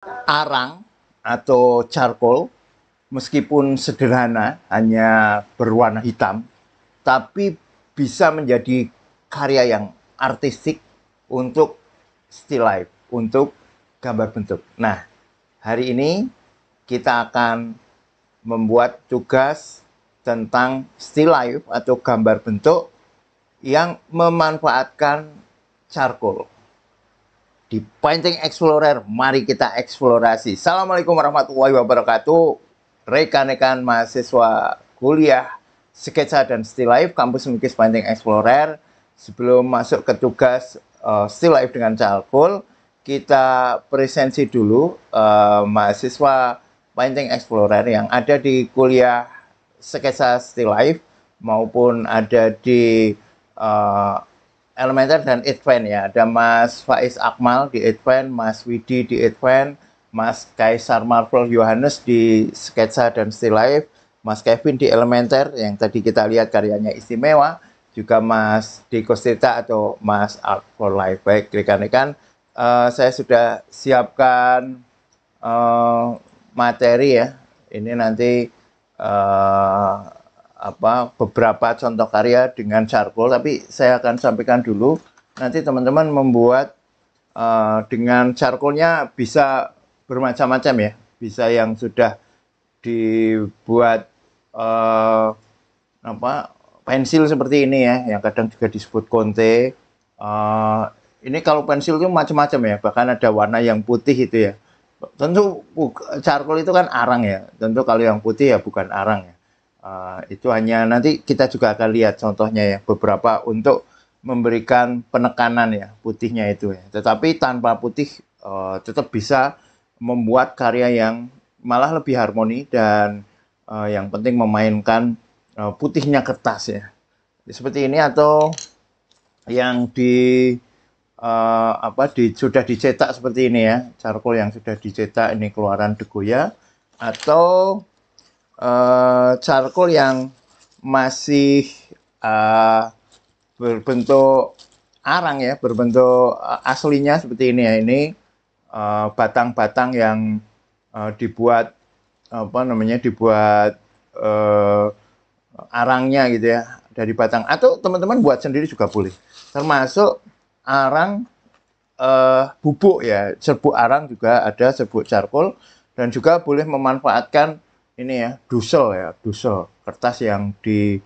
arang atau charcoal, meskipun sederhana, hanya berwarna hitam, tapi bisa menjadi karya yang artistik untuk still life, untuk gambar bentuk. Nah, hari ini kita akan membuat tugas tentang still life atau gambar bentuk yang memanfaatkan charcoal. Di Painting Explorer, mari kita eksplorasi. Assalamualaikum warahmatullahi wabarakatuh. Rekan-rekan mahasiswa kuliah sketsa dan still life kampus Mikis Painting Explorer. Sebelum masuk ke tugas still life dengan charcoal, kita presensi dulu mahasiswa Painting Explorer yang ada di kuliah sketsa still life maupun ada di Elementer dan Advent ya. Ada Mas Faiz Akmal di Advent, Mas Widi di Advent, Mas Kaisar Marvel Yohanes di sketsa dan still life, Mas Kevin di Elementer yang tadi kita lihat karyanya istimewa, juga Mas Diko Stirta atau Mas Art for Life. Baik rekan-rekan, saya sudah siapkan materi ya. Ini nanti beberapa contoh karya dengan charcoal, tapi saya akan sampaikan dulu. Nanti teman-teman membuat dengan charcoalnya bisa bermacam-macam ya. Bisa yang sudah dibuat pensil seperti ini ya, yang kadang juga disebut konte. Ini kalau pensil itu macam-macam ya, bahkan ada warna yang putih itu ya. Tentu charcoal itu kan arang ya. Tentu kalau yang putih ya bukan arang ya. Itu hanya nanti kita juga akan lihat contohnya ya, beberapa untuk memberikan penekanan ya putihnya itu ya. Tetapi tanpa putih tetap bisa membuat karya yang malah lebih harmoni dan yang penting memainkan putihnya kertas ya. Seperti ini atau yang sudah dicetak seperti ini ya, charcoal yang sudah dicetak ini keluaran De Goya, atau charcoal yang masih berbentuk arang ya, berbentuk aslinya seperti ini ya. Ini batang-batang yang dibuat arangnya gitu ya dari batang, atau teman-teman buat sendiri juga boleh, termasuk arang bubuk ya, serbuk arang juga ada, serbuk charcoal, dan juga boleh memanfaatkan ini ya, dusel kertas yang ini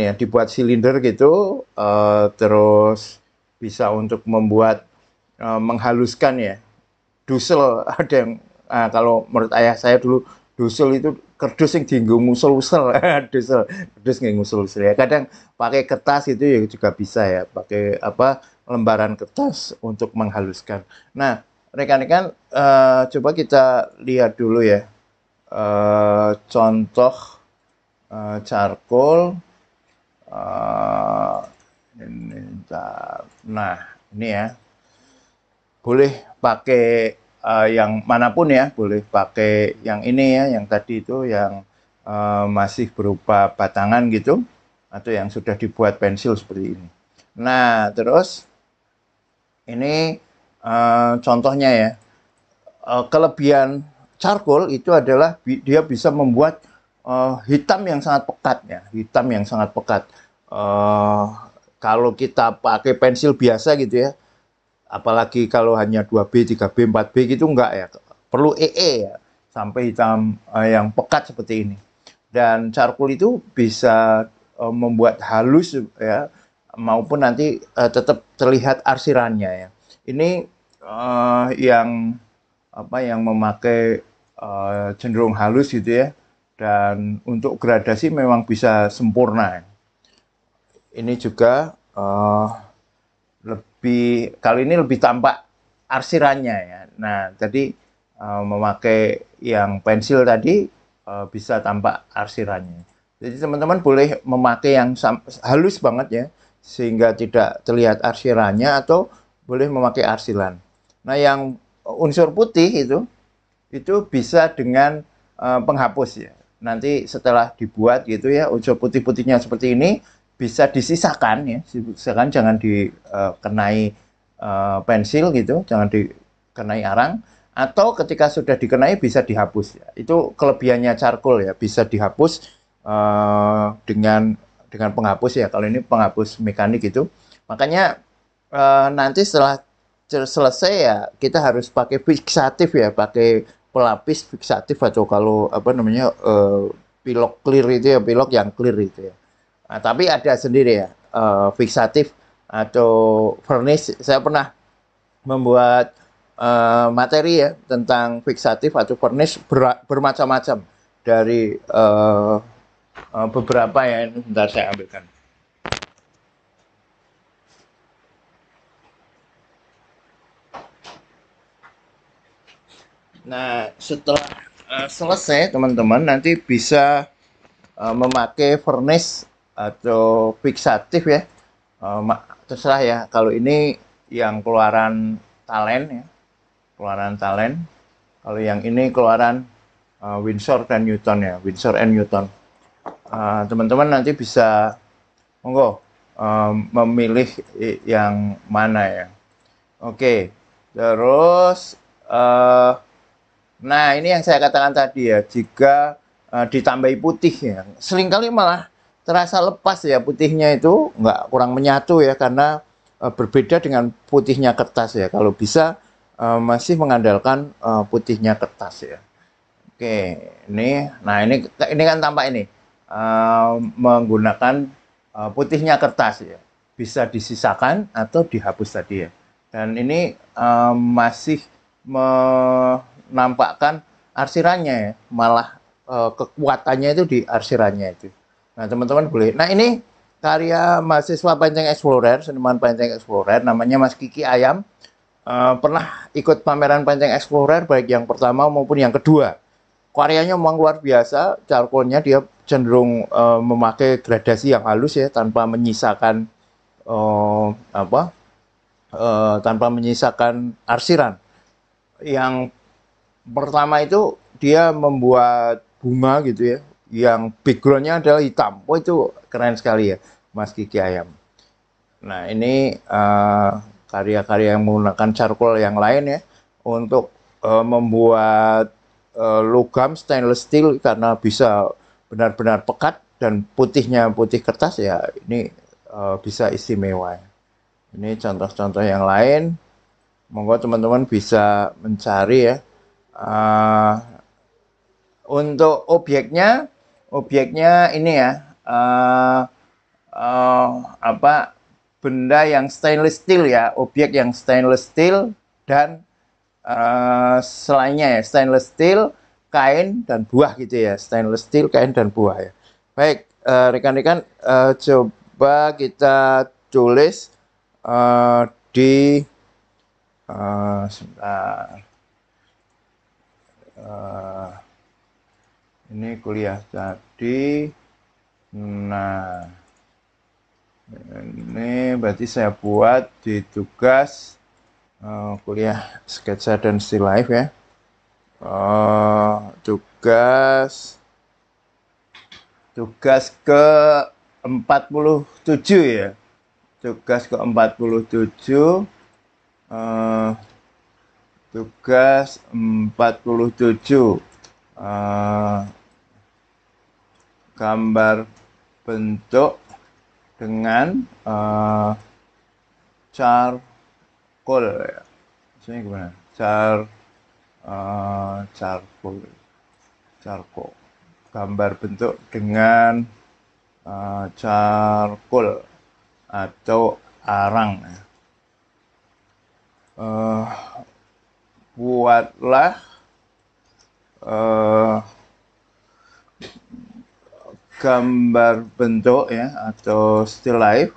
ya, dibuat silinder gitu, terus bisa untuk membuat menghaluskan ya. Dusel ada yang kalau menurut ayah saya dulu, dusel itu kerdus yang dienggo ngusul-usul. Kerdus nggak ngusul-usul ya. Kadang pakai kertas itu ya juga bisa ya, pakai lembaran kertas untuk menghaluskan. Nah, rekan-rekan, coba kita lihat dulu ya contoh charcoal. Nah, ini ya, boleh pakai yang manapun ya, boleh pakai yang ini ya, yang tadi itu yang masih berupa batangan gitu, atau yang sudah dibuat pensil seperti ini. Nah, terus ini contohnya ya, kelebihan charcoal itu adalah dia bisa membuat hitam yang sangat pekat ya, hitam yang sangat pekat. Kalau kita pakai pensil biasa gitu ya, apalagi kalau hanya 2B, 3B, 4B gitu enggak ya, perlu EE ya, sampai hitam yang pekat seperti ini. Dan charcoal itu bisa membuat halus ya, maupun nanti tetap terlihat arsirannya ya. Ini yang memakai cenderung halus gitu ya, dan untuk gradasi memang bisa sempurna. Ini juga kali ini lebih tampak arsirannya ya. Nah, tadi memakai yang pensil tadi bisa tampak arsirannya. Jadi teman-teman boleh memakai yang halus banget ya, sehingga tidak terlihat arsirannya, atau boleh memakai arsilan. Nah, yang unsur putih itu bisa dengan penghapus ya. Nanti setelah dibuat gitu ya, unsur putih-putihnya seperti ini bisa disisakan ya, sisakan, jangan dikenai pensil gitu, jangan dikenai arang. Atau ketika sudah dikenai bisa dihapus. Itu kelebihannya charcoal ya, bisa dihapus dengan penghapus ya. Kalau ini penghapus mekanik itu, makanya nanti setelah selesai ya kita harus pakai fixatif ya, pakai pelapis fixatif atau kalau apa namanya pilok clear itu ya, pilok yang clear itu ya. Nah, tapi ada sendiri ya fixatif atau varnish. Saya pernah membuat materi ya tentang fixatif atau varnish bermacam-macam dari beberapa ya. Ini bentar saya ambilkan. Nah, setelah selesai teman-teman nanti bisa memakai varnish atau fixatif ya. Terserah ya. Kalau ini yang keluaran Talen ya, keluaran Talen. Kalau yang ini keluaran Winsor dan Newton ya, Winsor and Newton. Teman-teman nanti bisa monggo memilih yang mana ya. Oke, terus nah ini yang saya katakan tadi ya, jika ditambahi putih ya, seringkali malah terasa lepas ya putihnya itu, nggak kurang menyatu ya, karena berbeda dengan putihnya kertas ya. Kalau bisa masih mengandalkan putihnya kertas ya. Oke, ini kan tampak ini menggunakan putihnya kertas ya, bisa disisakan atau dihapus tadi ya. Dan ini masih menampakkan arsirannya ya, malah kekuatannya itu di arsirannya itu. Nah teman-teman boleh. Nah ini karya mahasiswa Panceng Explorer, seniman Panceng Explorer, namanya Mas Kiki Ayam. Pernah ikut pameran Panceng Explorer baik yang pertama maupun yang kedua. Karyanya memang luar biasa, charcoalnya dia cenderung memakai gradasi yang halus ya, tanpa menyisakan tanpa menyisakan arsiran. Yang pertama itu dia membuat bunga gitu ya, yang backgroundnya adalah hitam. Oh itu keren sekali ya, Mas Kiki Ayam. Nah ini karya-karya yang menggunakan charcoal yang lain ya, untuk membuat logam stainless steel, karena bisa benar-benar pekat dan putihnya putih kertas ya, ini bisa istimewa. Ini contoh-contoh yang lain, monggo teman-teman bisa mencari ya. Untuk objeknya ini ya, apa, benda yang stainless steel ya, objek yang stainless steel dan selainnya ya, stainless steel, kain dan buah gitu ya, stainless steel, kain dan buah ya. Baik, rekan-rekan, coba kita tulis di sebentar. Ini kuliah tadi. Nah, ini berarti saya buat di tugas kuliah sketsa dan still life ya. Tugas ke 47 ya. Tugas ke 47. Tugas 47. Gambar bentuk dengan charcoal ya. Maksudnya gimana? Charcoal. Gambar bentuk dengan charcoal atau arang. Buatlah gambar bentuk ya, atau still life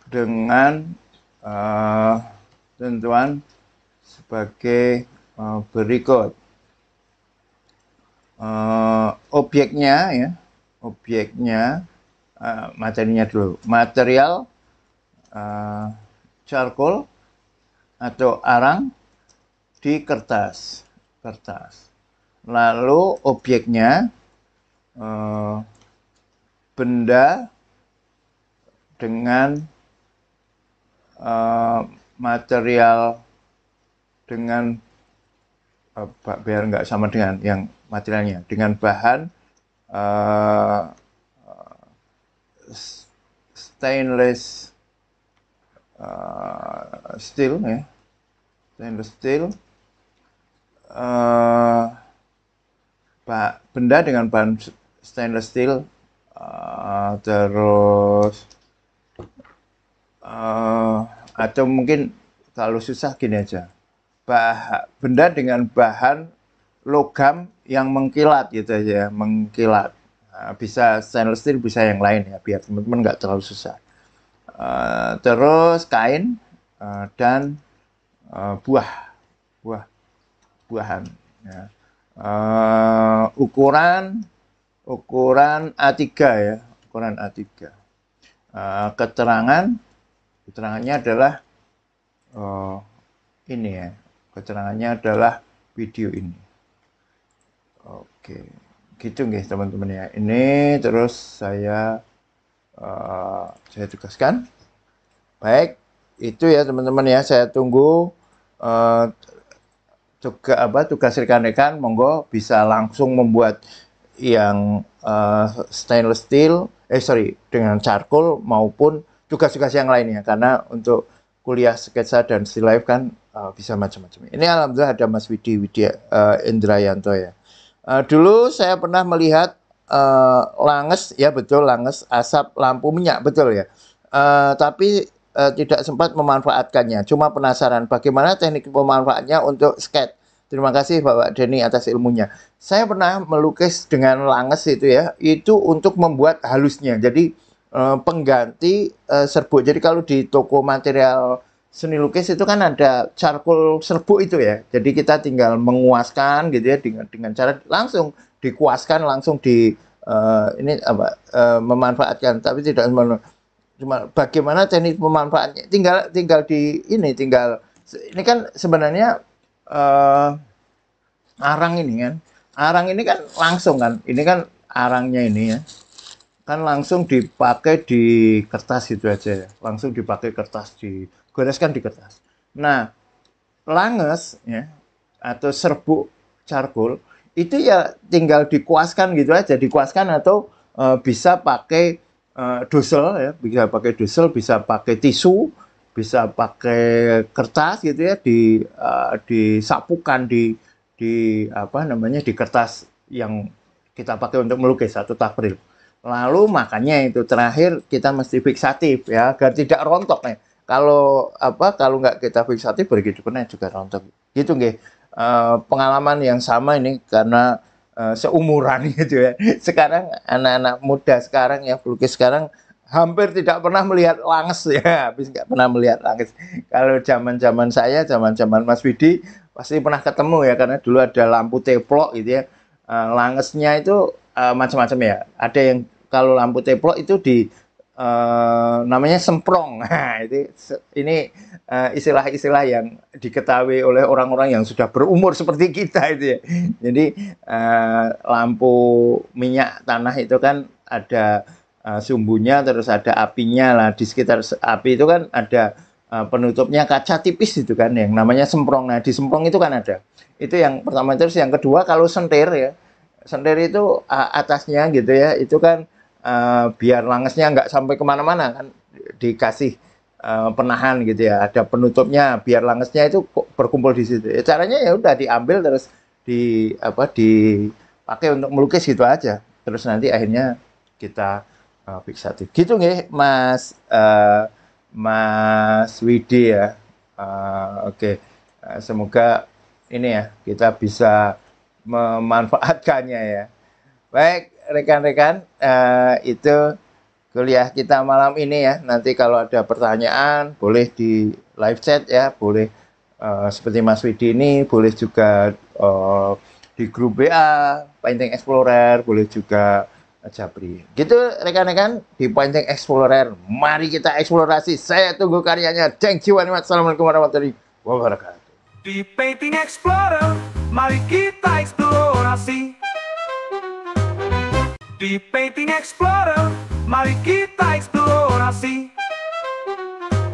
dengan tentuan sebagai berikut. Objeknya ya, materinya dulu. Material charcoal atau arang di kertas. Lalu objeknya benda dengan material dengan biar nggak sama dengan yang materialnya, dengan bahan stainless steel ya, stainless steel, benda dengan bahan stainless steel, terus atau mungkin kalau susah gini aja, benda dengan bahan logam yang mengkilat gitu aja, mengkilat. Bisa stainless steel, bisa yang lain ya, biar teman-teman nggak terlalu susah. Terus kain dan buahan. Ya. Ukuran A3 ya, ukuran A3. Keterangannya adalah ini ya, keterangannya adalah video ini. Oke, gitu guys teman-teman ya. Ini terus saya tugaskan. Baik, itu ya teman-teman ya. Saya tunggu tugas rekan-rekan. Monggo bisa langsung membuat yang stainless steel, dengan charcoal maupun tugas-tugas yang lainnya. Karena untuk kuliah sketsa dan still life kan bisa macam-macam. Ini alhamdulillah ada Mas Widi Indrayanto ya. Dulu saya pernah melihat langes, ya betul, langes asap lampu minyak, betul ya. Tapi tidak sempat memanfaatkannya. Cuma penasaran bagaimana teknik pemanfaatannya untuk skate. Terima kasih Bapak Denny atas ilmunya. Saya pernah melukis dengan langes itu ya, itu untuk membuat halusnya. Jadi pengganti serbuk. Jadi kalau di toko material seni lukis itu kan ada charcoal serbuk itu ya. Jadi kita tinggal menguaskan gitu ya, dengan cara langsung dikuaskan, langsung memanfaatkan. Tapi tidak cuma bagaimana teknik pemanfaatannya. Tinggal ini kan sebenarnya arang ini kan langsung kan. Ini kan arangnya ini ya. Kan langsung dipakai di kertas itu aja ya. Langsung dipakai kertas, digoreskan di kertas. Nah, langes ya, atau serbuk charcoal itu ya tinggal dikuaskan gitu aja, dikuaskan atau bisa pakai dosel ya, bisa pakai dosel, bisa pakai tisu, bisa pakai kertas gitu ya, disapukan di kertas yang kita pakai untuk melukis atau takril. Lalu makanya itu terakhir kita mesti fiksatif ya, agar tidak rontok ya. Kalau nggak kita fiksatif begitu pernah juga rontok. Gitu nggih. Pengalaman yang sama ini karena seumuran gitu ya. Sekarang anak-anak muda sekarang ya, pelukis sekarang hampir tidak pernah melihat langes ya, habis nggak pernah melihat langes. Kalau zaman saya, zaman Mas Widi pasti pernah ketemu ya, karena dulu ada lampu teplok gitu ya. Langesnya itu macam-macam ya. Ada yang kalau lampu teplok itu namanya semprong. Nah, ini istilah-istilah yang diketahui oleh orang-orang yang sudah berumur seperti kita itu ya. Jadi lampu minyak tanah itu kan ada sumbunya, terus ada apinya lah. Di sekitar api itu kan ada penutupnya kaca tipis itu kan, yang namanya semprong. Nah, di semprong itu kan ada. Itu yang pertama. Terus yang kedua, kalau sentir ya, sentir itu atasnya gitu ya, itu kan biar langesnya nggak sampai kemana-mana kan, dikasih penahan gitu ya, ada penutupnya biar langesnya itu berkumpul di situ. Ya, caranya ya udah diambil terus dipakai untuk melukis gitu aja. Terus nanti akhirnya kita fiksatif. Gitu nggih, Mas Widi ya. Oke. Semoga ini ya kita bisa memanfaatkannya ya. Baik, rekan-rekan, itu kuliah kita malam ini ya. Nanti kalau ada pertanyaan boleh di live chat ya, boleh seperti Mas Widi ini, boleh juga di grup WA Painting Explorer, boleh juga Japri. Gitu rekan-rekan, di Painting Explorer, mari kita eksplorasi. Saya tunggu karyanya. Thank you very much. Assalamualaikum warahmatullahi wabarakatuh. Di Painting Explorer, mari kita eksplorasi. Di Painting Explorer, mari kita eksplorasi.